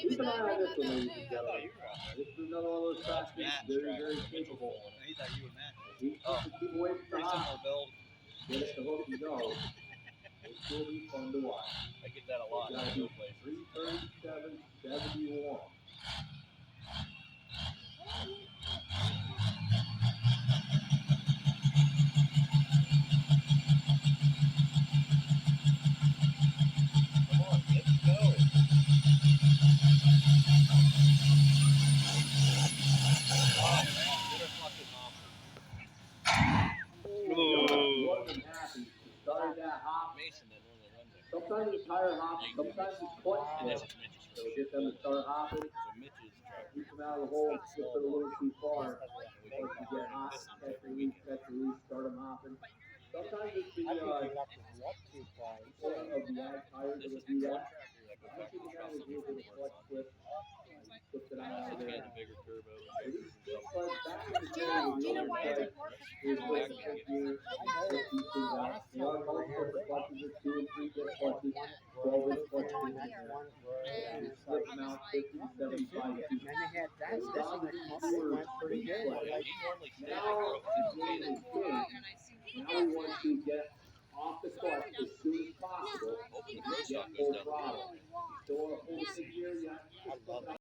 Keep an eye on this one, ladies and gentlemen. This is another one of those tracks that's very, very capable. He thought you and Matt. He wants to keep away from the Pretty hop. similar build. Get it to hook and go. It will be fun to watch. I get that a lot. Got to be 337.71. Come on, let's go. More than happy. Started that hop. Mason that normally runs it. Sometimes it's tire hop, sometimes it's clutch flip. So get them to start hopping. So Mitch's truck. You come out of the hole, slip it a little too far. Once you get hot, catch release, start them hopping. Sometimes it's the of the ag tires that do that. I think that is a little bit of clutch flip. Flip it out of there. The bigger turbo. But back in the day, when the older guys, they were putting these things out. They are most different clutches, it's 2 and 3 bit clutches, 12-inch clutches in there. And you slip them out 50 to 75 feet. And they had that. This one went pretty good. He normally stays Now, it's really good.